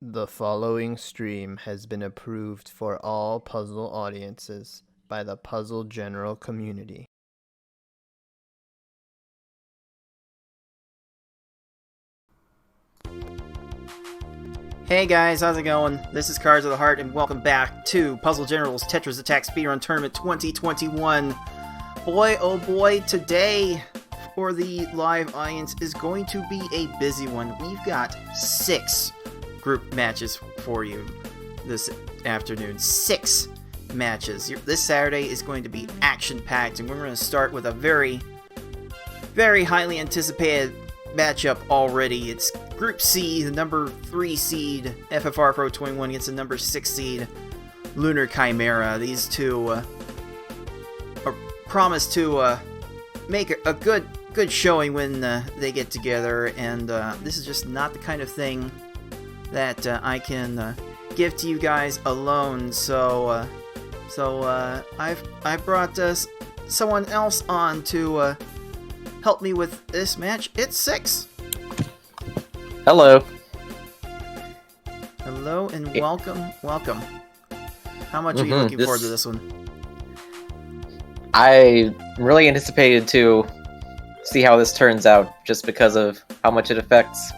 The following stream has been approved for all puzzle audiences by the puzzle general community. Hey guys, how's it going? This is Cards of the Heart, and welcome back to Puzzle General's Tetris Attack Speedrun Tournament 2021. Boy, oh boy, today for the live audience is going to be a busy one. We've got 6 group matches for you this afternoon. 6 matches. This Saturday is going to be action-packed, and we're going to start with a very, very highly anticipated matchup already. It's Group C, the number 3 seed FFRPro21 against the number 6 seed LunarChimera. These two are promised to make a good showing when they get together, and this is just not the kind of thing that I can give to you guys alone. So I brought someone else on to help me with this match. It's 6. Hello. Hello and welcome. How much are you looking forward to this one? I really anticipated to see how this turns out, just because of how much it affects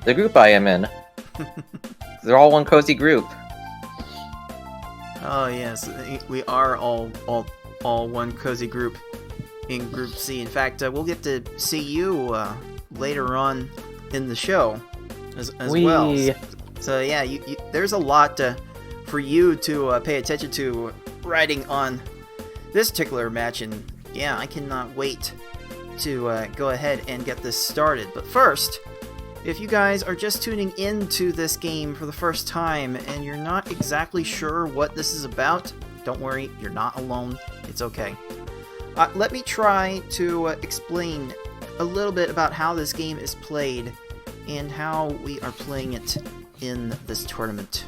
the group I am in. They're all one cozy group. Oh yes, we are all one cozy group in Group C. In fact, we'll get to see you later on in the show as well. So yeah, there's a lot for you to pay attention to riding on this particular match, and yeah, I cannot wait to go ahead and get this started. But first, if you guys are just tuning into this game for the first time and you're not exactly sure what this is about, don't worry, you're not alone. It's okay. Let me try to explain a little bit about how this game is played and how we are playing it in this tournament.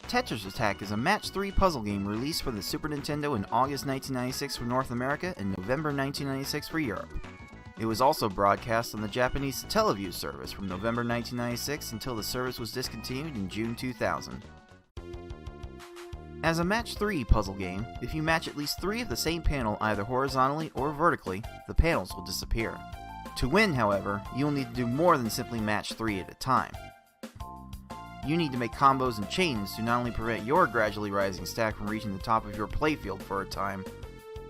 Tetris Attack is a Match 3 puzzle game released for the Super Nintendo in August 1996 for North America and November 1996 for Europe. It was also broadcast on the Japanese Teleview service from November 1996 until the service was discontinued in June 2000. As a Match 3 puzzle game, if you match at least 3 of the same panel either horizontally or vertically, the panels will disappear. To win, however, you'll need to do more than simply match 3 at a time. You need to make combos and chains to not only prevent your gradually rising stack from reaching the top of your playfield for a time,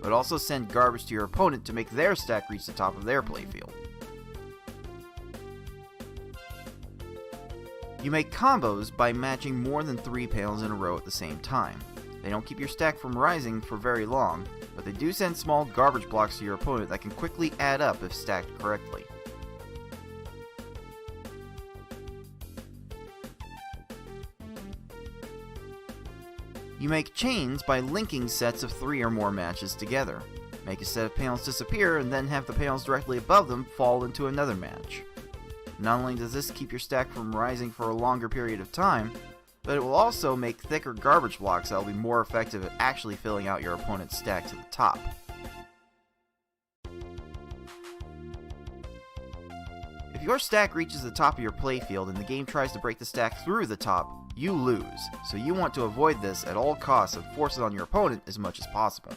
but also send garbage to your opponent to make their stack reach the top of their playfield. You make combos by matching more than 3 panels in a row at the same time. They don't keep your stack from rising for very long, but they do send small garbage blocks to your opponent that can quickly add up if stacked correctly. You make chains by linking sets of 3 or more matches together. Make a set of panels disappear and then have the panels directly above them fall into another match. Not only does this keep your stack from rising for a longer period of time, but it will also make thicker garbage blocks that will be more effective at actually filling out your opponent's stack to the top. If your stack reaches the top of your playfield and the game tries to break the stack through the top, you lose, so you want to avoid this at all costs and force it on your opponent as much as possible.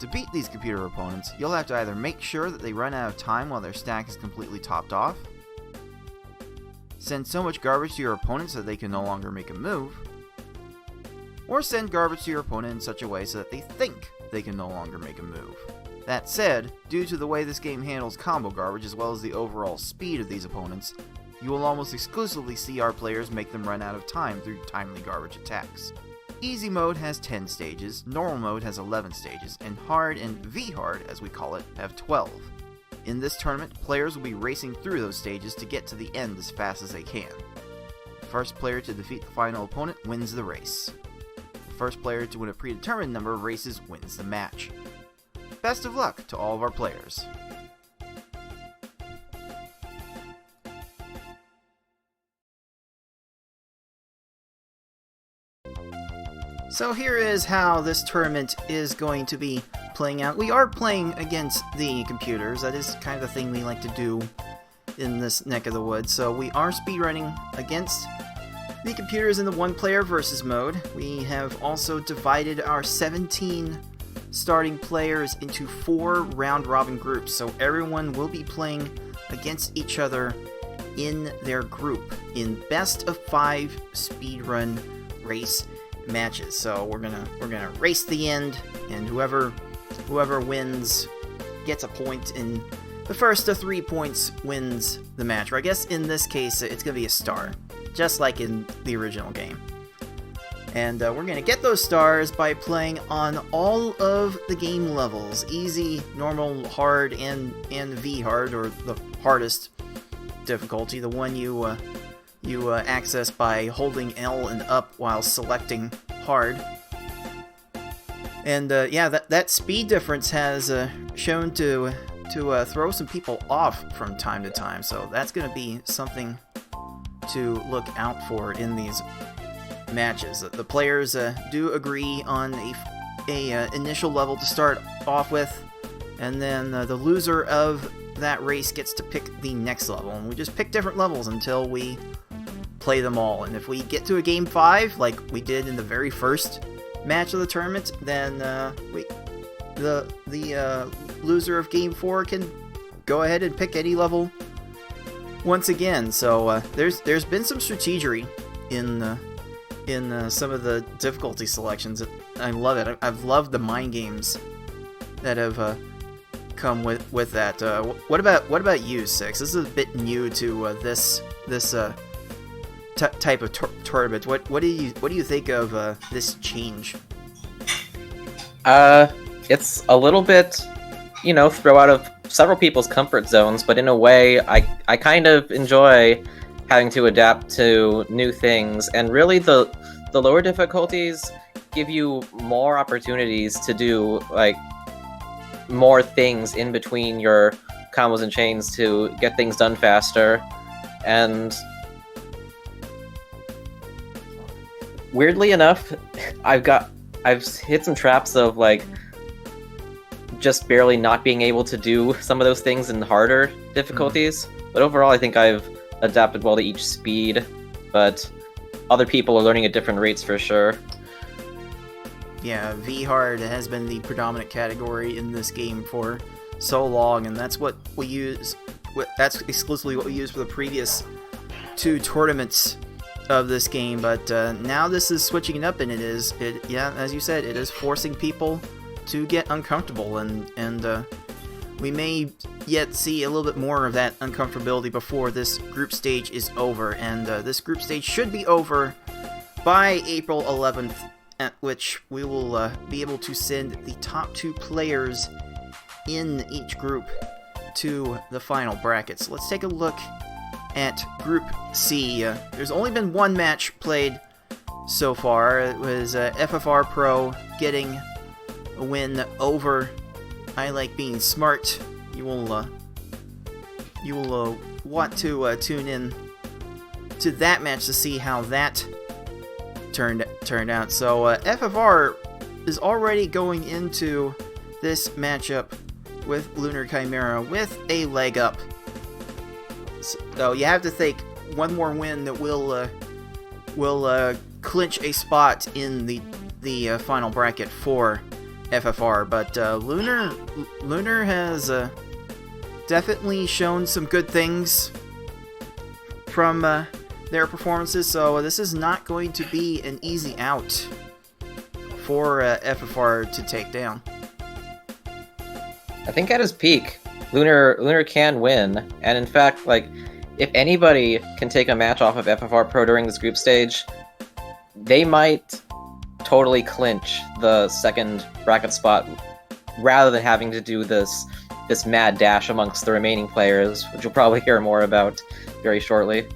To beat these computer opponents, you'll have to either make sure that they run out of time while their stack is completely topped off, send so much garbage to your opponent so that they can no longer make a move, or send garbage to your opponent in such a way so that they think they can no longer make a move. That said, due to the way this game handles combo garbage as well as the overall speed of these opponents, you will almost exclusively see our players make them run out of time through timely garbage attacks. Easy mode has 10 stages, normal mode has 11 stages, and hard and V-hard, as we call it, have 12. In this tournament, players will be racing through those stages to get to the end as fast as they can. The first player to defeat the final opponent wins the race. The first player to win a predetermined number of races wins the match. Best of luck to all of our players. So here is how this tournament is going to be playing out. We are playing against the computers. That is kind of the thing we like to do in this neck of the woods. So we are speedrunning against the computers in the one-player versus mode. We have also divided our 17 starting players into 4 round-robin groups. So everyone will be playing against each other in their group in best of 5 speedrun race matches. So we're gonna race the end, and whoever wins gets a point, and the first to 3 points wins the match. Or I guess in this case it's gonna be a star, just like in the original game. And we're gonna get those stars by playing on all of the game levels: easy, normal, hard, and V hard, or the hardest difficulty, the one you access by holding L and up while selecting hard. And yeah, that speed difference has shown to throw some people off from time to time, so that's going to be something to look out for in these matches. The players do agree on a initial level to start off with, and then the loser of that race gets to pick the next level, and we just pick different levels until we play them all. And if we get to a game 5, like we did in the very first match of the tournament, then the loser of game 4 can go ahead and pick any level once again. So there's been some strategery in some of the difficulty selections. I love it. I've loved the mind games that have come with that. What about you, Six? This is a bit new to this type of tournament. What do you think of this change? It's a little bit, throw out of several people's comfort zones, but in a way, I kind of enjoy having to adapt to new things. And really, the lower difficulties give you more opportunities to do more things in between your combos and chains to get things done faster. And weirdly enough, I've hit some traps of just barely not being able to do some of those things in harder difficulties. But overall, I think I've adapted well to each speed, but other people are learning at different rates for sure. Yeah, V-hard has been the predominant category in this game for so long, and that's what we use. That's exclusively what we used for the previous 2 tournaments of this game. But now this is switching it up, and yeah, as you said, it is forcing people to get uncomfortable, and we may yet see a little bit more of that uncomfortability before this group stage is over. And this group stage should be over by April 11th. At which we will be able to send the top 2 players in each group to the final brackets. Let's take a look at Group C. There's only been 1 match played so far. It was FFRPro getting a win over I Like Being Smart. You will want to tune in to that match to see how that turned out. So FFR is already going into this matchup with LunarChimera with a leg up. So you have to think one more win that will clinch a spot in the final bracket for FFR. But Lunar has definitely shown some good things from their performances, so this is not going to be an easy out for FFR to take down. I think at his peak, Lunar can win, and in fact, if anybody can take a match off of FFRPro during this group stage, they might totally clinch the second bracket spot, rather than having to do this mad dash amongst the remaining players, which you'll probably hear more about very shortly.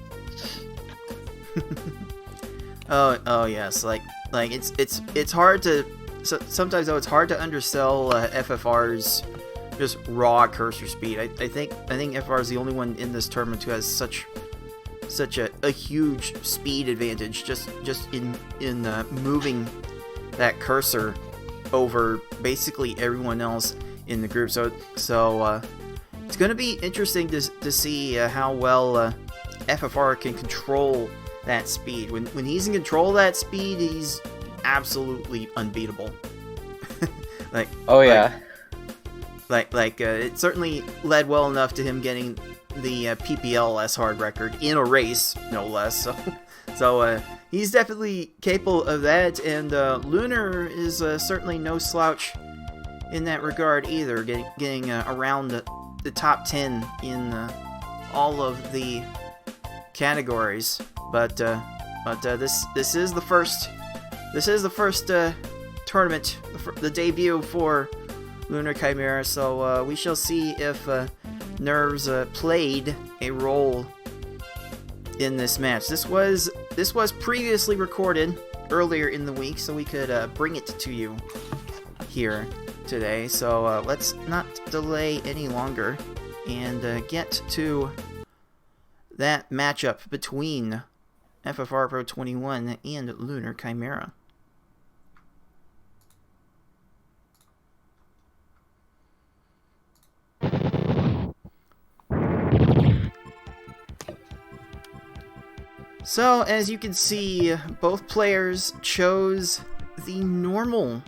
Oh yes, it's hard to sometimes though it's hard to undersell FFR's just raw cursor speed. I think FFR is the only one in this tournament who has such a huge speed advantage just in moving that cursor over basically everyone else in the group. So it's going to be interesting to see how well FFR can control that speed. When he's in control of that speed, he's absolutely unbeatable. It certainly led well enough to him getting the PPLS hard record in a race, no less. So he's definitely capable of that, and Lunar is certainly no slouch in that regard either, getting around the top 10 in all of the categories. But this is the first tournament, the debut for LunarChimera. So we shall see if nerves played a role in this match. This was previously recorded earlier in the week, so we could bring it to you here today. So let's not delay any longer and get to that matchup between FFRPro21 and LunarChimera. So, as you can see, both players chose the normal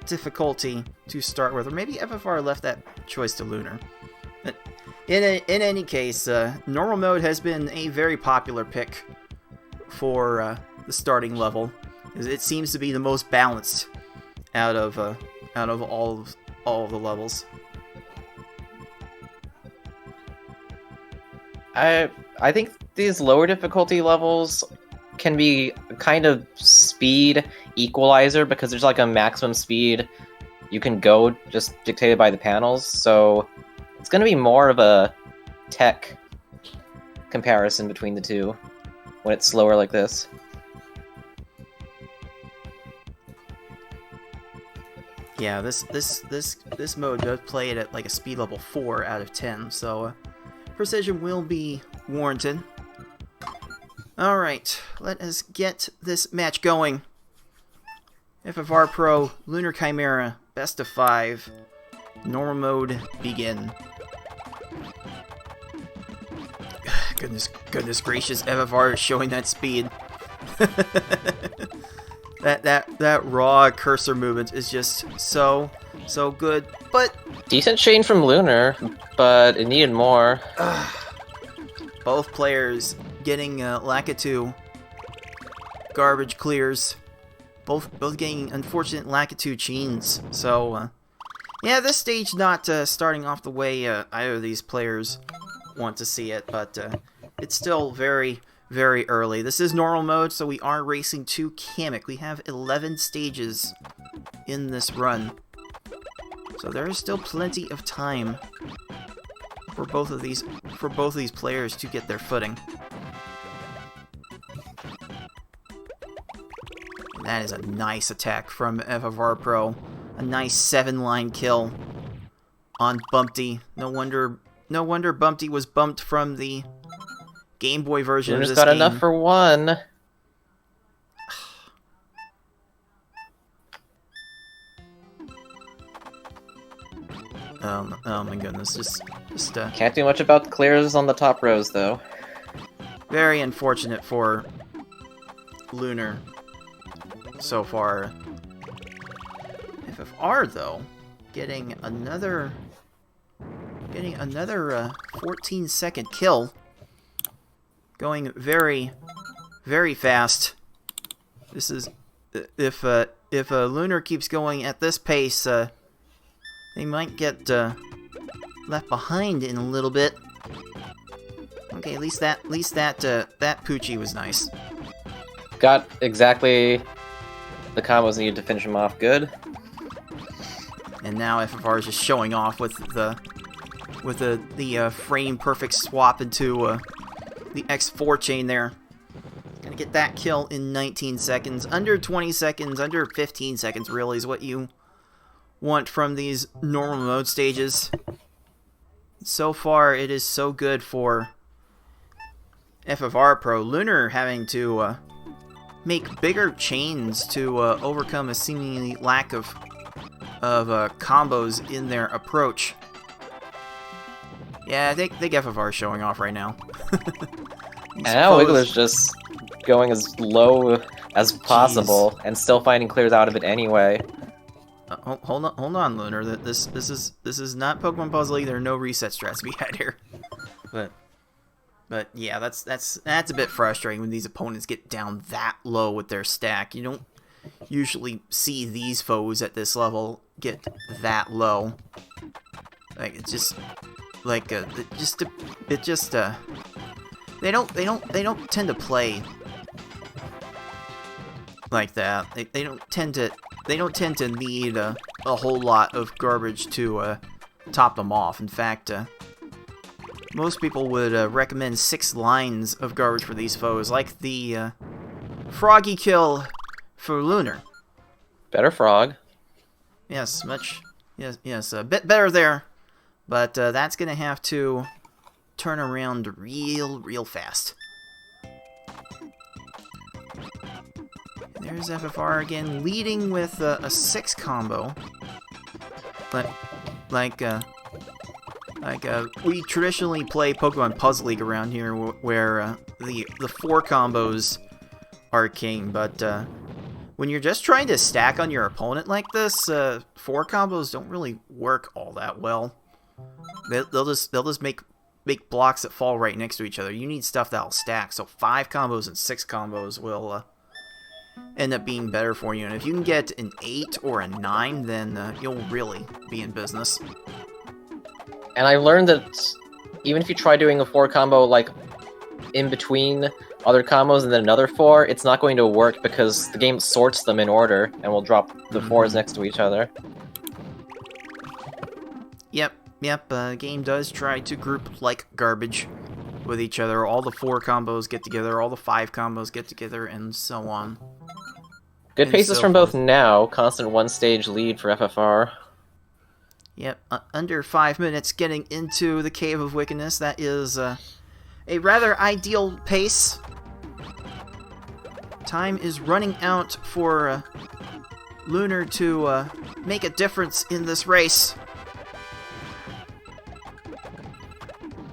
difficulty to start with, or maybe FFR left that choice to Lunar. In any case, normal mode has been a very popular pick for the starting level, as it seems to be the most balanced out of all of the levels. I think these lower difficulty levels can be kind of speed equalizer, because there's like a maximum speed you can go just dictated by the panels, so it's going to be more of a tech comparison between the two when it's slower like this. Yeah, this mode does play it at like a speed level 4 out of 10, so precision will be warranted. Alright, let us get this match going. FFRPro, LunarChimera, best of 5. Normal mode, begin. Goodness gracious, FFR is showing that speed. that raw cursor movement is just so good, but decent chain from Lunar, but it needed more. Both players getting Lakitu garbage clears. Both getting unfortunate Lakitu chains. So yeah, this stage not starting off the way either of these players want to see it, but it's still very, very early. This is normal mode, so we are racing to Kamek. We have 11 stages in this run, so there is still plenty of time for both of these players to get their footing. That is a nice attack from FFRPro. A nice 7-line kill on Bumpty. No wonder Bumpty was bumped from the Game Boy version of this got game. Enough for one. Oh my goodness, just can't do much about the clears on the top rows though. Very unfortunate for Lunar so far. FFR though, getting another 14-second kill, going very, very fast. This is if Lunar keeps going at this pace, they might get left behind in a little bit. Okay, at least that Poochie was nice. Got exactly the combos needed to finish him off good. And now FFR is just showing off with the frame perfect swap into the X4 chain there. Gonna get that kill in 19 seconds. Under 20 seconds, under 15 seconds really is what you want from these normal mode stages. So far, it is so good for FFRPro. Lunar having to make bigger chains to overcome a seemingly lack of combos in their approach. Yeah, I think FFR is showing off right now. And now Wiggler's just going as low as possible and still finding clears out of it anyway. Hold on, Lunar. This is not Pokemon Puzzle. There are no reset strats to be had here. But yeah, that's a bit frustrating when these opponents get down that low with their stack. You don't usually see these foes at this level get that low. Like it's just like they don't tend to play like that. They don't tend to need a whole lot of garbage to top them off. In fact, most people would recommend 6 lines of garbage for these foes, like the Froggy kill for Lunar. Better frog. Yes, yes, a bit better there, but that's gonna have to turn around real fast. There's FFR again, leading with a 6 combo. But like we traditionally play Pokemon Puzzle League around here, where the 4 combos are king. But when you're just trying to stack on your opponent like this, 4 combos don't really work all that well. They'll just make blocks that fall right next to each other. You need stuff that'll stack. So 5 combos and 6 combos will end up being better for you. And if you can get an 8 or a 9, then you'll really be in business. And I learned that even if you try doing a 4 combo like in between other combos and then another 4, it's not going to work because the game sorts them in order and will drop the 4s next to each other. Yep, game does try to group like garbage with each other. All the 4 combos get together, all the 5 combos get together, and so on. Good paces from both now. Constant 1-stage lead for FFR. Yep, under 5 minutes getting into the Cave of Wickedness. That is a rather ideal pace. Time is running out for Lunar to make a difference in this race.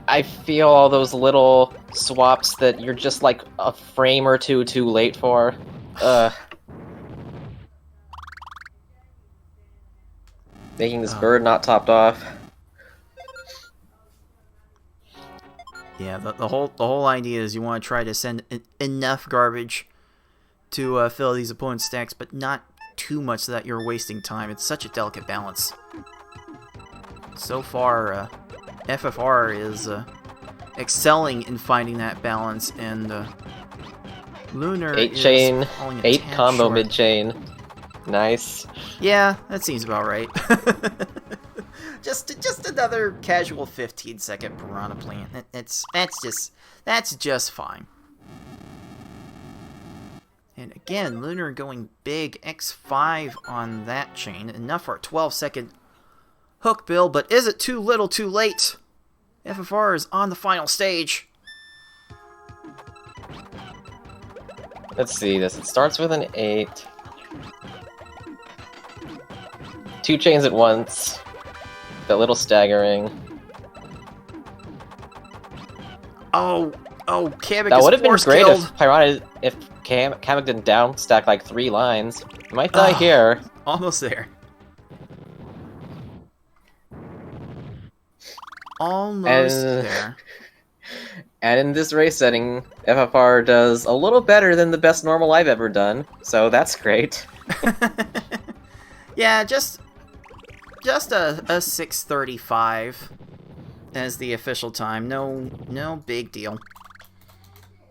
I feel all those little swaps that you're just like a frame or two too late for. Making this bird not topped off. Yeah, the whole idea is you want to try to send enough garbage to fill these opponents' stacks, but not too much so that you're wasting time. It's such a delicate balance. So far, FFR is excelling in finding that balance, and Lunar 8 is chain, falling a 8 tad combo short. mid-chain. Nice. Yeah, that seems about right. just another casual 15-second Piranha Plant. That's just fine. And again, Lunar going big, X5 on that chain, enough for a 12-second hook bill, but is it too little too late? FFR is on the final stage. Let's see this. It starts with an 8. 2 chains at once. That little staggering. Oh, Kamek That is would have been force great killed. if Kamek didn't down stack like 3 lines. He might die here. Almost there. Almost there. And in this race setting, FFR does a little better than the best normal I've ever done, so that's great. Yeah, just a 6:35 as the official time. No big deal.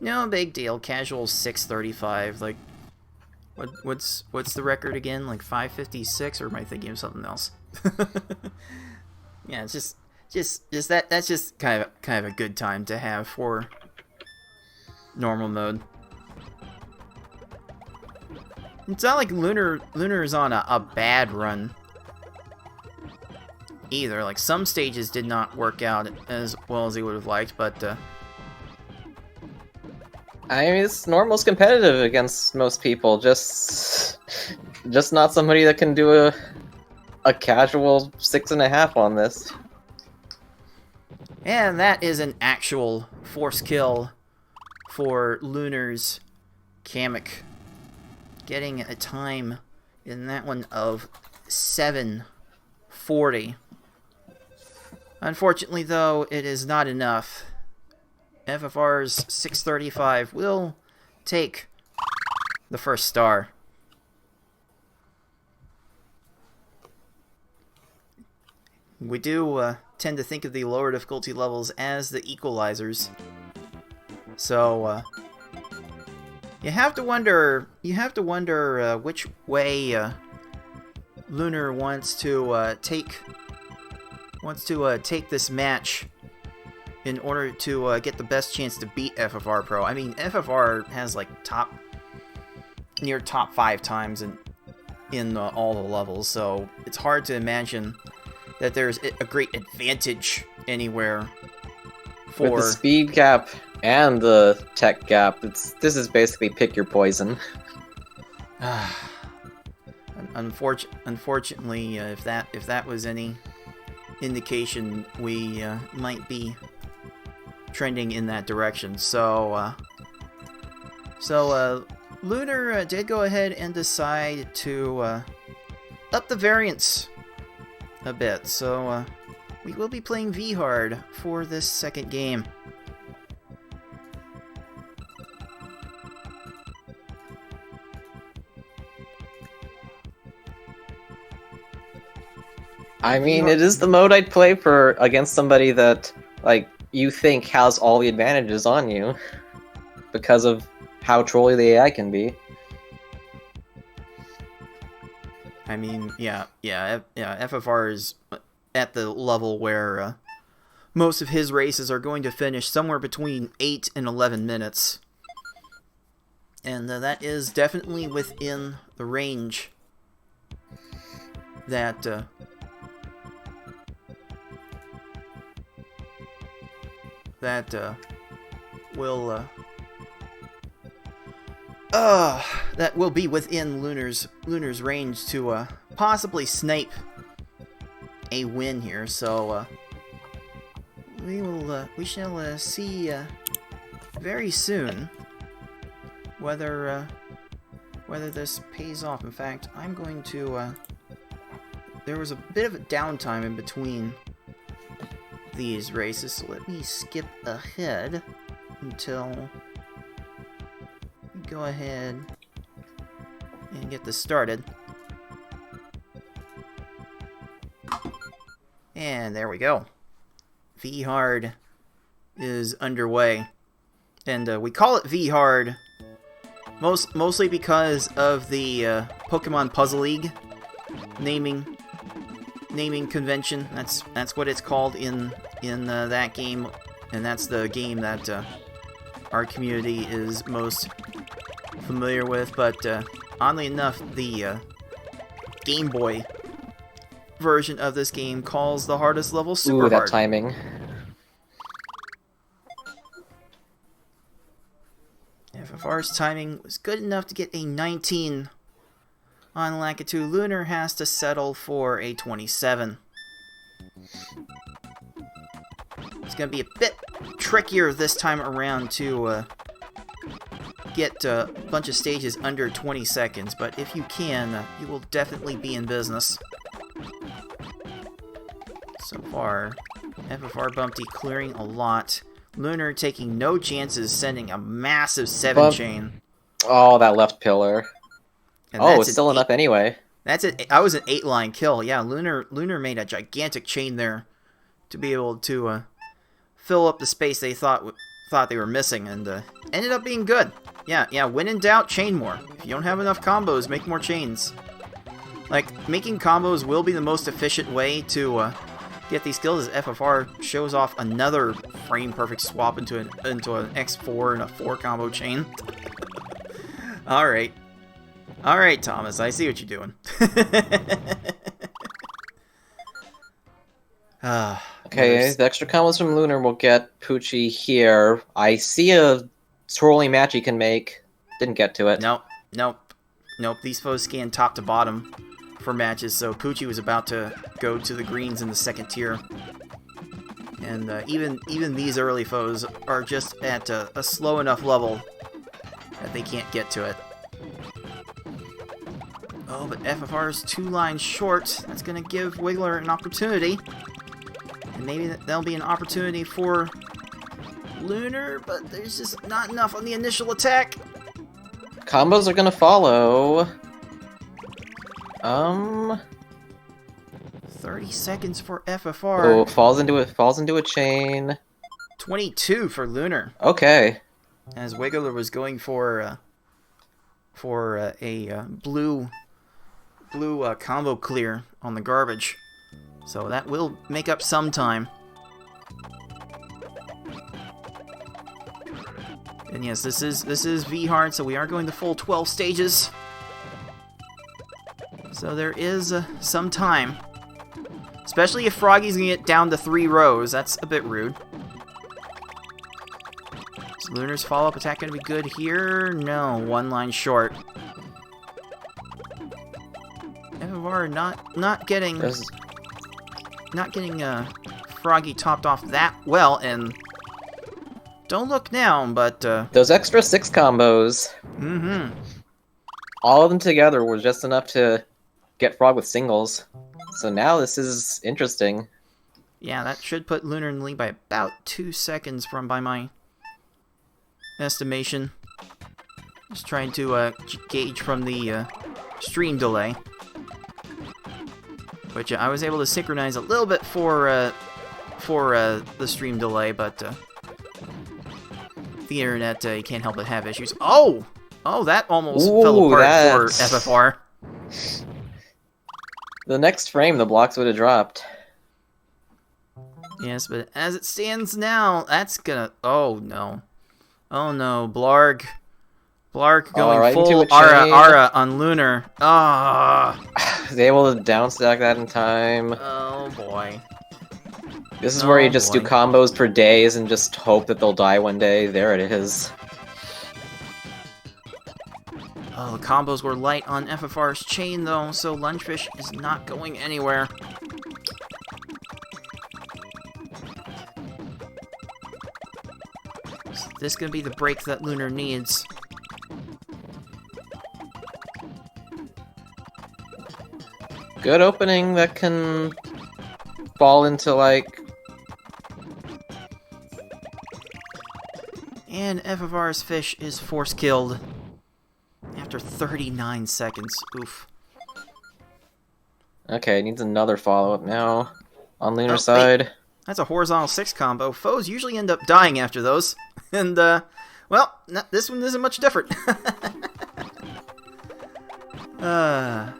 No big deal. Casual 6:35. Like, what's the record again? Like 5:56, or am I thinking of something else? Yeah, it's just that. That's just kind of a good time to have for normal mode. It's not like Lunar is on a bad run either. Like, some stages did not work out as well as he would have liked, but I mean, it's normal's competitive against most people. Just not somebody that can do a casual 6.5 on this. And that is an actual force kill for Lunar's Kamek, getting a time in that one of 7:40. Unfortunately, though, it is not enough. FFR's 6:35 will take the first star. We do tend to think of the lower difficulty levels as the equalizers. So you have to wonder which way Lunar wants to take this match in order to get the best chance to beat FFRPro. I mean, FFR has like near top 5 times in all the levels, so it's hard to imagine that there's a great advantage anywhere for with the speed gap and the tech gap. This is basically pick your poison. Unfortunately, if that was any indication, we might be trending in that direction. So Lunar did go ahead and decide to up the variance a bit. So we will be playing V-Hard for this second game. I mean, it is the mode I'd play for against somebody that, like, you think has all the advantages on you because of how trolly the AI can be. I mean, yeah, FFR is at the level where most of his races are going to finish somewhere between 8 and 11 minutes. And that is definitely within the range that will be within Lunar's range to possibly snipe a win here. So we shall see very soon whether this pays off. In fact, I'm going to there was a bit of a downtime in between these races, so let me skip ahead until we go ahead and get this started. And there we go. V-Hard is underway. And we call it V-Hard mostly because of the Pokemon Puzzle League naming convention. That's what it's called in that game, and that's the game that our community is most familiar with. But oddly enough, the Game Boy version of this game calls the hardest level super that hard. timing. FFR's timing was good enough to get a 19 on Lakitu. Lunar has to settle for a 27. It's going to be a bit trickier this time around to get a bunch of stages under 20 seconds, but if you can, you will definitely be in business. So far, FFR Bumpty clearing a lot. Lunar taking no chances, sending a massive 7 chain. Oh, that left pillar. And it's still enough anyway. That's it. I was an 8-line kill. Yeah, Lunar made a gigantic chain there to be able to fill up the space they thought they were missing, and ended up being good. Yeah. When in doubt, chain more. If you don't have enough combos, make more chains. Like, making combos will be the most efficient way to get these kills, as FFR shows off another frame-perfect swap into an X4 and a 4 combo chain. Alright, Thomas, I see what you're doing. Okay, the extra combos from Lunar will get Poochie here. I see a swirling match he can make. Didn't get to it. Nope. These foes scan top to bottom for matches, so Poochie was about to go to the greens in the second tier. And even these early foes are just at a slow enough level that they can't get to it. Oh, but FFR is 2 lines short. That's going to give Wiggler an opportunity. And maybe that'll be an opportunity for Lunar, but there's just not enough on the initial attack. Combos are gonna follow. 30 seconds for FFR. Oh, falls into a chain. 22 for Lunar. Okay. As Wiggler was going for a blue combo clear on the garbage, so that will make up some time. And yes, this is V hard, so we are going the full 12 stages. So there is some time, especially if Froggy's gonna get down to 3 rows. That's a bit rude. Is Lunar's follow-up attack gonna be good here? No, 1 line short. FFR not getting Froggy topped off that well, and don't look now, but those extra 6 combos. All of them together were just enough to get Frog with singles. So now this is interesting. Yeah, that should put Lunar in the lead by about 2 seconds by my estimation. Just trying to gauge from the stream delay, which I was able to synchronize a little bit for the stream delay, but the internet, you can't help but have issues. Oh, that almost fell apart for FFR. The next frame, the blocks would have dropped. Yes, but as it stands now, that's gonna... Oh, no. Blarg going right full Ara on Lunar. Is able to downstack that in time. Oh, boy. This is where you just do combos for days and just hope that they'll die one day. There it is. Oh, the combos were light on FFR's chain, though, so Lunchfish is not going anywhere. Is this gonna be the break that Lunar needs? Good opening that can fall into, like... And FFR's fish is force killed after 39 seconds. Oof. Okay, needs another follow-up now on Lunar's side. That's a horizontal 6 combo. Foes usually end up dying after those. And, well, this one isn't much different. The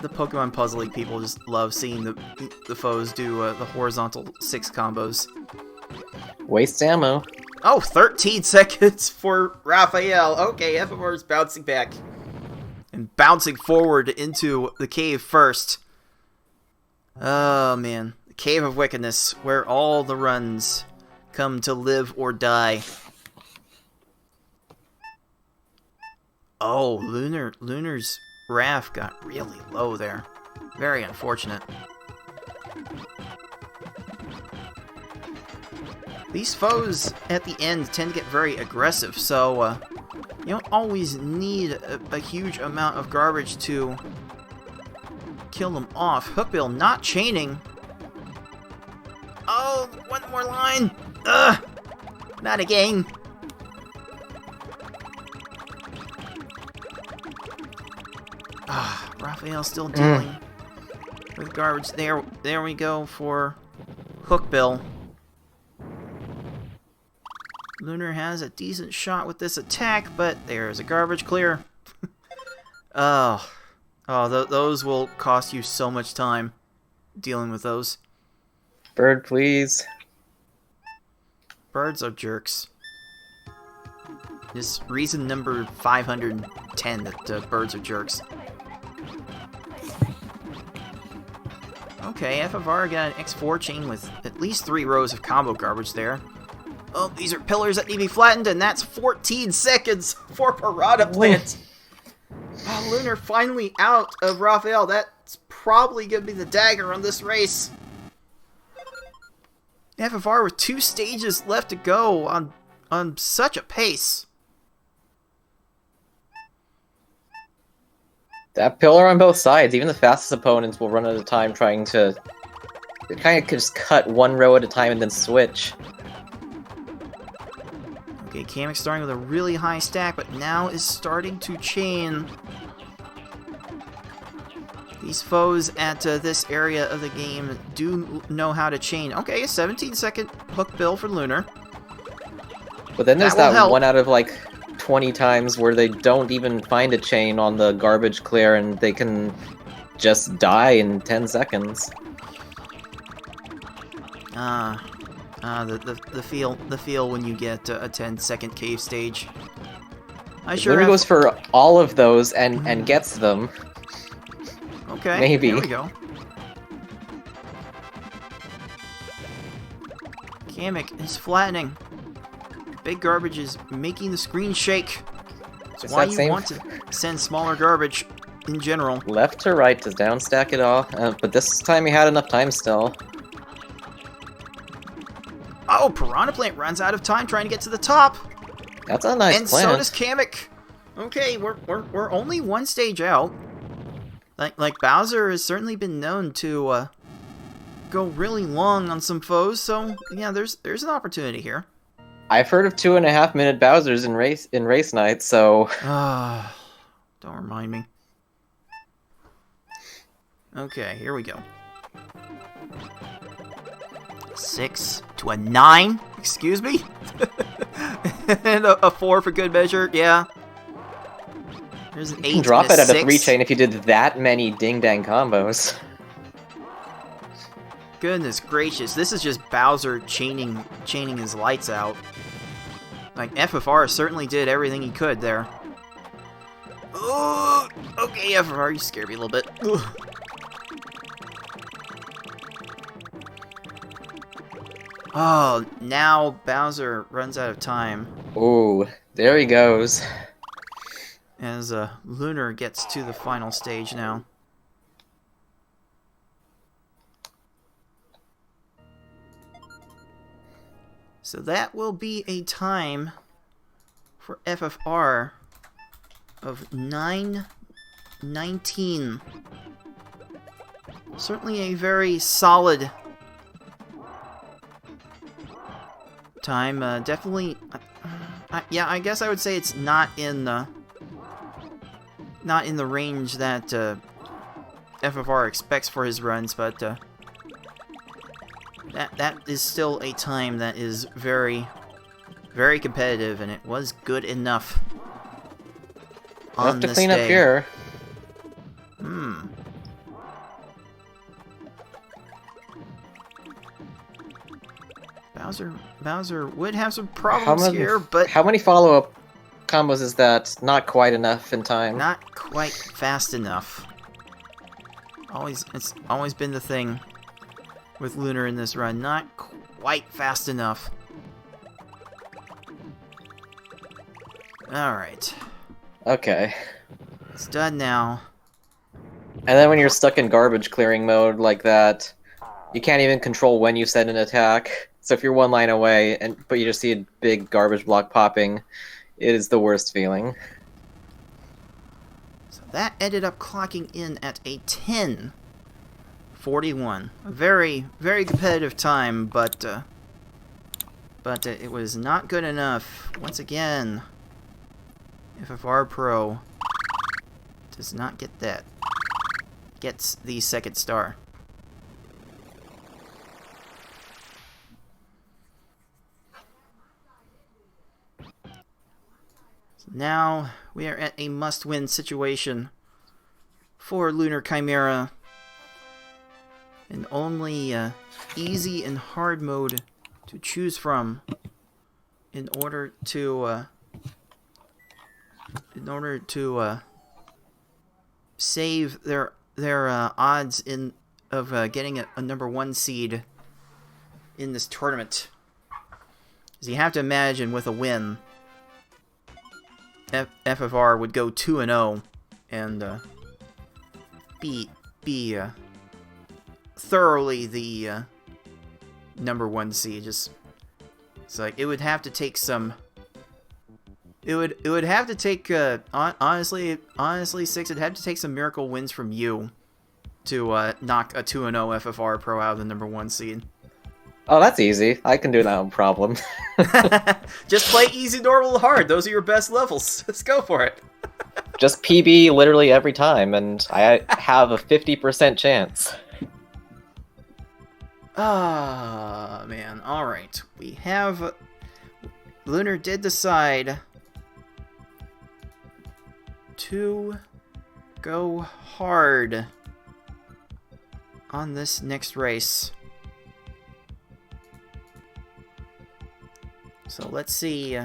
Pokemon Puzzle League people just love seeing the foes do the horizontal 6 combos. Waste ammo. Oh, 13 seconds for Raphael. Okay, FFR is bouncing back. And bouncing forward into the cave first. Oh, man. The Cave of Wickedness, where all the runs come to live or die. Oh, Lunar's Raph got really low there. Very unfortunate. These foes at the end tend to get very aggressive, so you don't always need a huge amount of garbage to kill them off. Hookbill not chaining. Oh, one more line. Ugh, not again. Raphael still dealing with garbage. There we go for Hookbill. Lunar has a decent shot with this attack, but there's a garbage clear. Those will cost you so much time dealing with those. Bird, please. Birds are jerks. This reason number 510 that birds are jerks. Okay, FFR got an X4 chain with at least 3 rows of combo garbage there. Oh, these are pillars that need to be flattened, and that's 14 seconds for Piranha Plant. Oh, Lunar finally out of Raphael. That's probably going to be the dagger on this race. FFR with 2 stages left to go on such a pace. That pillar on both sides, even the fastest opponents will run out of time trying to kind of just cut one row at a time and then switch. Okay, Kamek's starting with a really high stack, but now is starting to chain. These foes at this area of the game do know how to chain. Okay, a 17-second hook bill for Lunar. But then there's That will that help. 1 out of like 20 times where they don't even find a chain on the garbage clear and they can just die in 10 seconds. The feel when you get a 10-second cave stage. Lunar goes for all of those and gets them. Okay, maybe. There we go. Kamek is flattening. Big garbage is making the screen shake. That's It's why that you same- want to send smaller garbage in general. Left to right to down stack it all, but this time he had enough time still. Oh, Piranha Plant runs out of time trying to get to the top. That's a nice And plant. so does Kamek. Okay, we're only 1 stage out. Like Bowser has certainly been known to go really long on some foes, so yeah, there's an opportunity here. I've heard of 2.5-minute Bowsers in race night, so Don't remind me. Okay, here we go. 6 to a 9. Excuse me. And a 4 for good measure. Yeah. There's an 8. you can drop and it at a 6. 3 chain if you did that many ding-dang combos. Goodness gracious, this is just Bowser chaining his lights out. Like, FFR certainly did everything he could there. Oh, okay, FFR, you scared me a little bit. Ugh. Oh, now Bowser runs out of time Ooh, there he goes. as Lunar gets to the final stage now. So that will be a time for FFR of 9:19. Certainly a very solid time. Definitely, yeah. I guess I would say it's not in the range that FFR expects for his runs, but that is still a time that is very, very competitive, and it was good enough. Enough On to this clean day. up here. Bowser would have some problems here, but How many follow-up combos is that? Not quite enough in time. not quite fast enough. It's always been the thing with Lunar in this run. Not quite fast enough. Alright. Okay. It's done now. And then when you're stuck in garbage clearing mode like that, you can't even control when you send an attack. So if you're one line away, but you just see a big garbage block popping, it is the worst feeling. So that ended up clocking in at a 10:41. A very, very competitive time, but it was not good enough. Once again, FFRPro does not get that. Gets the second star. So now we are at a must-win situation for LunarChimera. And only easy and hard mode to choose from in order to save their odds of getting a number 1 seed in this tournament. So you have to imagine with a win, FFR would go 2-0 and be thoroughly the #1 seed. Just it's like it would have to take some. It would have to take honestly 6. It'd have to take some miracle wins from you to knock a 2-0 FFRPro out of the #1 seed. Oh, that's easy. I can do that no problem. Just play easy, normal, hard. Those are your best levels. Let's go for it. Just PB literally every time, and I have a 50% chance. Ah, man. Alright. We have... Lunar did decide to go hard on this next race. So let's see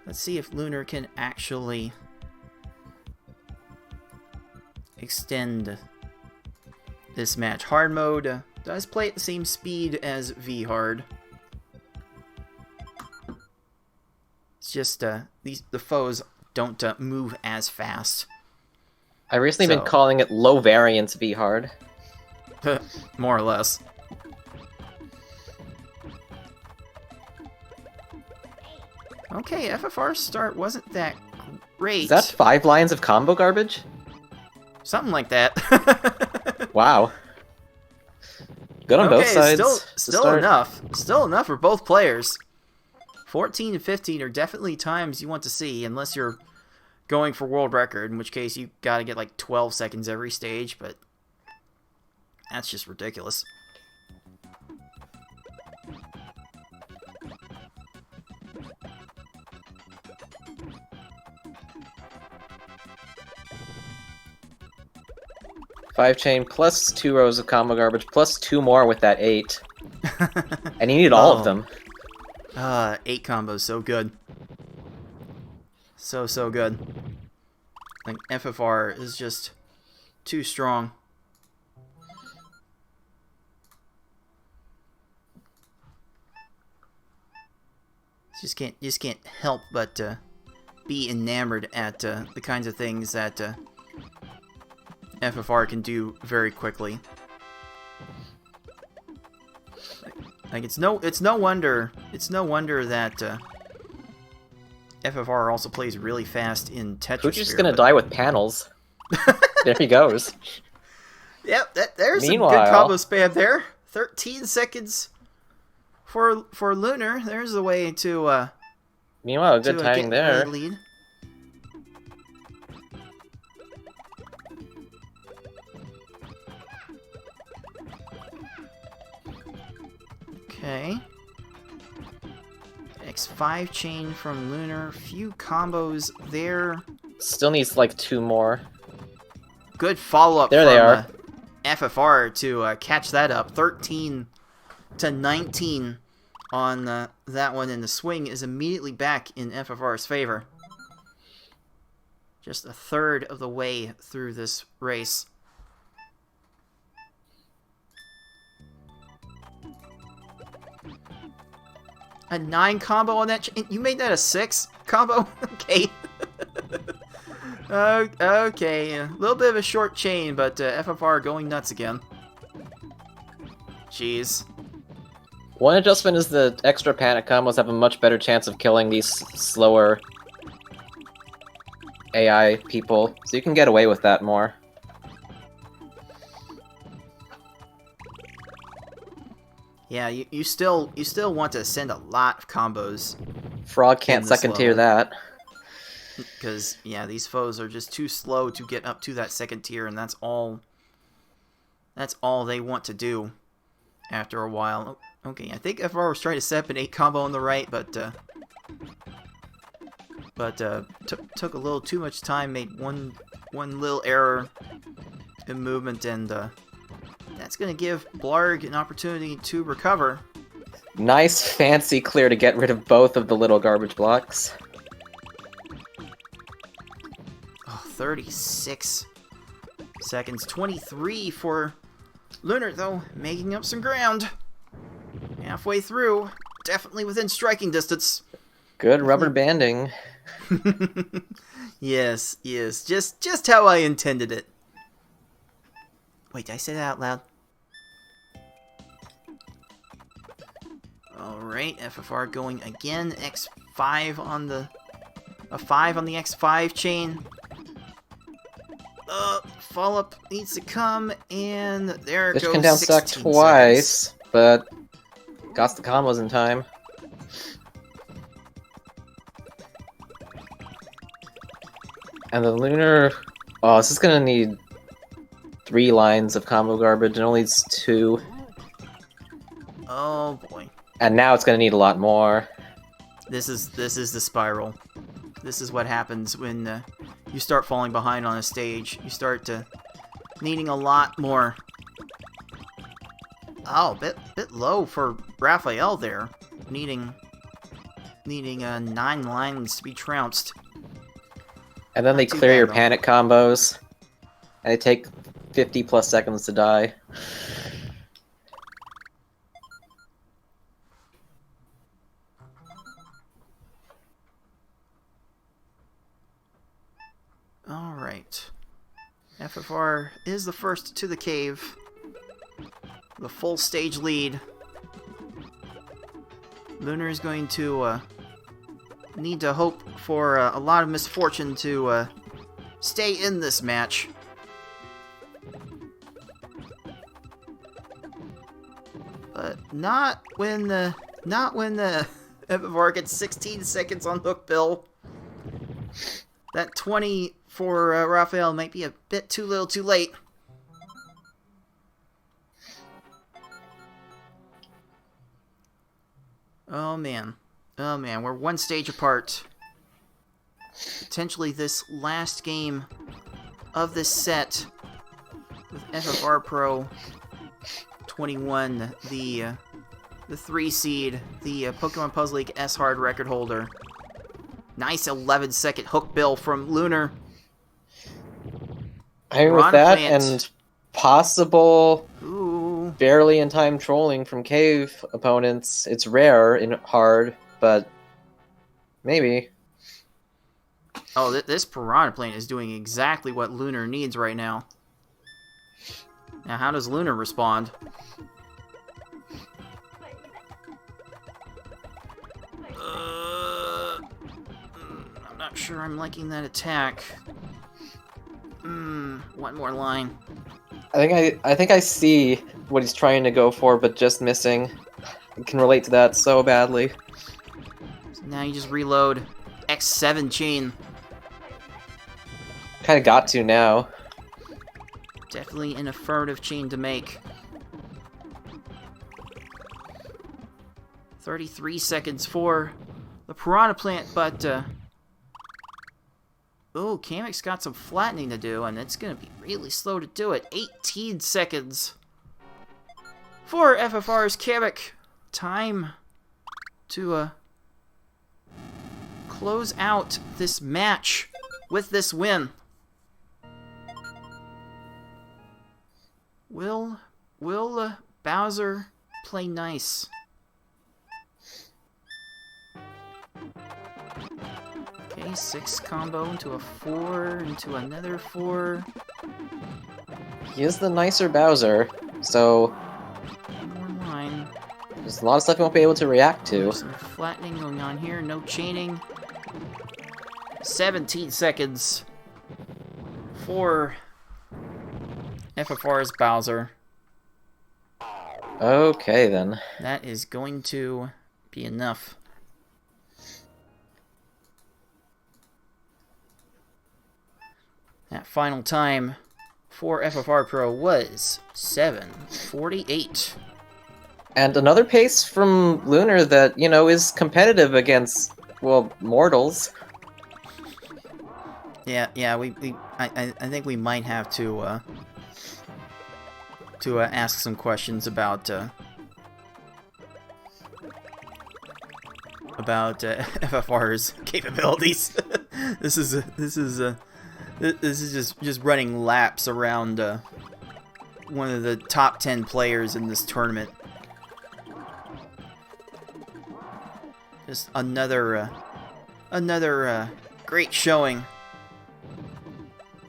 if Lunar can actually extend this match. Hard mode does play at the same speed as V hard. It's just the foes don't move as fast. I've recently been calling it low variance V hard. More or less. Okay, FFR start wasn't that great. Is that 5 lines of combo garbage? Something like that. Wow. Good on both sides. Still enough. Still enough for both players. 14 and 15 are definitely times you want to see, unless you're going for world record, in which case you gotta get like 12 seconds every stage, but that's just ridiculous. Five chain plus 2 rows of combo garbage plus 2 more with that 8. And you need all of them. 8 combos, so good. So good. Like, FFR is just too strong. Just can't help but be enamored at the kinds of things that FFR can do very quickly. Like it's no wonder that FFR also plays really fast in Tetris. Who's just gonna die with panels? There he goes. Yep, there's some good combo spam there. 13 seconds for Lunar. There's a way to. Meanwhile, good timing there. Lead. Okay. X5 chain from Lunar. Few combos there. Still needs like 2 more. Good follow-up there from they are. FFR to catch that up. 13 to 19 on that one, and the swing is immediately back in FFR's favor. Just a third of the way through this race. A 9 combo on that. You made that a 6 combo? Okay. Okay. A little bit of a short chain, but FFR going nuts again. Jeez. One adjustment is the extra panic combos have a much better chance of killing these slower AI people, so you can get away with that more. Yeah, you still want to send a lot of combos. Frog can't second tier that. Because, yeah, these foes are just too slow to get up to that second tier, and that's all they want to do after a while. Okay, I think FR was trying to set up an 8 combo on the right, but took a little too much time, made one little error in movement, and that's going to give Blarg an opportunity to recover. Nice fancy clear to get rid of both of the little garbage blocks. Oh, 36 seconds. 23 for Lunar, though, making up some ground. Halfway through. definitely within striking distance. Good rubber banding. Yes, just how I intended it. Wait, did I say that out loud? Alright, FFR going again. X5 on the... A 5 on the X5 chain. Follow-up needs to come, and there Fish goes can down 16 suck twice, seconds. but got the combos in time. And the Lunar... Oh, this is gonna need 3 lines of combo garbage, and only needs 2. Oh boy. And now it's gonna need a lot more. This is the spiral. This is what happens when you start falling behind on a stage. You start needing a lot more. Oh, bit low for Raphael there. Needing 9 lines to be trounced. And then they Not too clear bad, your though. panic combos. And they take 50 plus seconds to die. Alright. FFR is the first to the cave. The full stage lead. Lunar is going to need to hope for a lot of misfortune to stay in this match. But not when the FFR gets 16 seconds on hook bill. That 20 for Raphael might be a bit too little too late. Oh man, we're one stage apart. Potentially this last game of this set with FFRPro21, the 3 seed, the Pokemon Puzzle League S-Hard record holder. Nice 11-second hook bill from Lunar. I mean, with that and possible Ooh. barely in time trolling from cave opponents, it's rare in hard, but maybe. Oh, this Piranha Plant is doing exactly what Lunar needs right now. Now, how does Lunar respond? I'm not sure I'm liking that attack. One more line. I think I see what he's trying to go for, but just missing. I can relate to that so badly. So now you just reload X7 chain. Kinda got to now. Definitely an affirmative chain to make. 33 seconds for the Piranha Plant, but oh, Kamek's got some flattening to do, and it's going to be really slow to do it. 18 seconds for FFR's Kamek. Time to close out this match with this win. Will Bowser play nice? Okay, 6 combo into a 4, into another 4. He is the nicer Bowser, so One more line. there's a lot of stuff he won't be able to react to. There's some flattening going on here, no chaining. 17 seconds for FFR's Bowser. Okay, then. That is going to be enough. That final time for FFR Pro was 7:48. And another pace from Lunar that, you know, is competitive against, well, mortals. Yeah, I think we might have to ask some questions about FFR's capabilities. This is just running laps around one of the top 10 players in this tournament. Just another great showing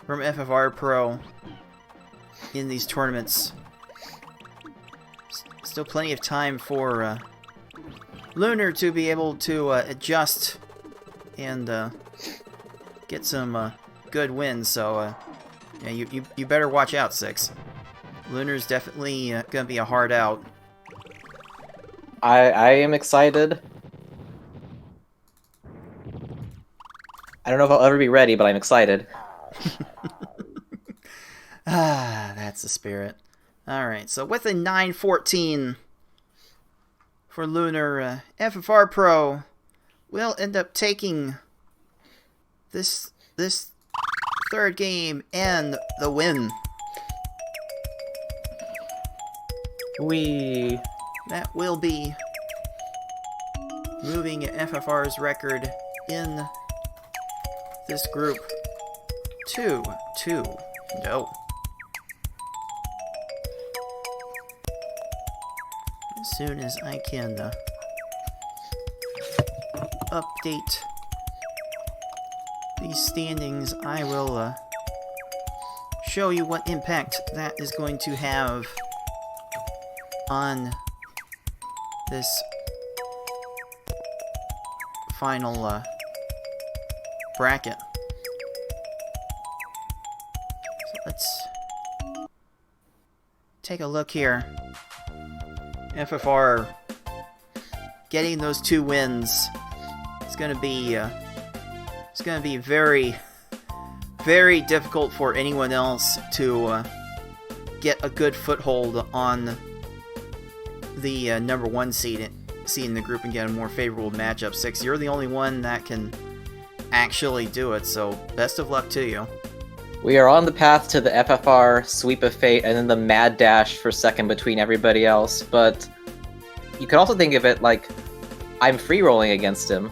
from FFRPro in these tournaments. Still plenty of time for Lunar to be able to adjust and get some good wins. So yeah, you better watch out, Six. Lunar's definitely gonna be a hard out. I am excited. I don't know if I'll ever be ready, but I'm excited. That's the spirit. Alright, so with a 9-14 for Lunar, FFRPro will end up taking this third game and the win. That will be moving FFR's record in this group to 2-0. As soon as I can update these standings, I will show you what impact that is going to have on this final bracket. So let's take a look here. FFR getting those 2 wins. It's gonna be very, very difficult for anyone else to get a good foothold on the number 1 seed in the group and get a more favorable matchup. Six, you're the only one that can actually do it, so best of luck to you. We are on the path to the FFR sweep of fate and then the mad dash for second between everybody else, but you could also think of it like I'm free rolling against him.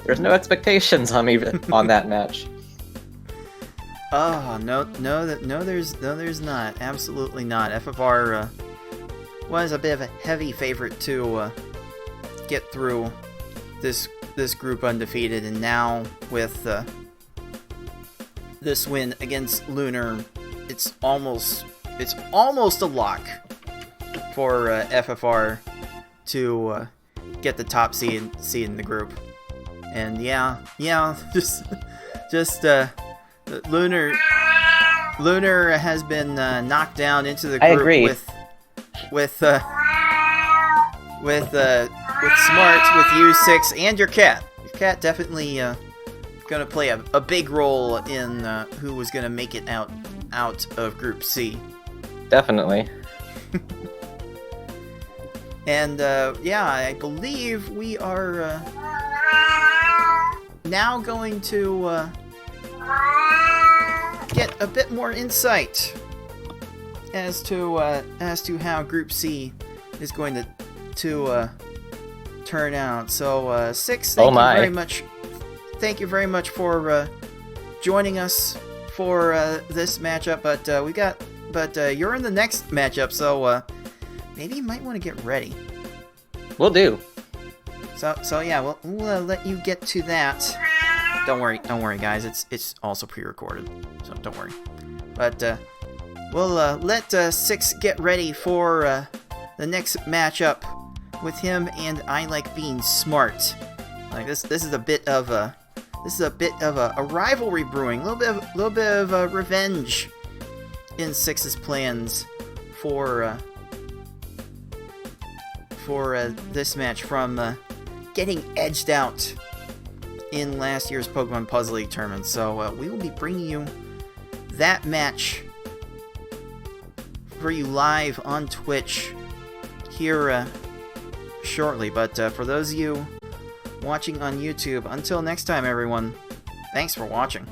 There's no expectations on me on that match. Oh, no, there's not. Absolutely not. FFR was a bit of a heavy favorite to get through this group undefeated, and now with this win against Lunar, it's almost a lock for FFR to get the top seed in the group. And yeah, just Lunar has been knocked down into the group. I agree. with Smart, with you, Six, and your cat. Your cat definitely gonna play a big role in who was gonna make it out of Group C. Definitely. And yeah, I believe we are now going to get a bit more insight as to how Group C is going to turn out. So Six, thank you very much. Thank you very much for joining us for this matchup. But you're in the next matchup, so maybe you might want to get ready. Will do. So yeah, we'll let you get to that. Don't worry, guys. It's also pre-recorded, so don't worry. But we'll let Six get ready for the next matchup with him and I Like Being Smart. Like this is a bit of a rivalry brewing, a little bit of revenge in Six's plans for this match from getting edged out in last year's Pokemon Puzzle League tournament. So we will be bringing you that match for you live on Twitch here shortly. But for those of you watching on YouTube, until next time, everyone, thanks for watching.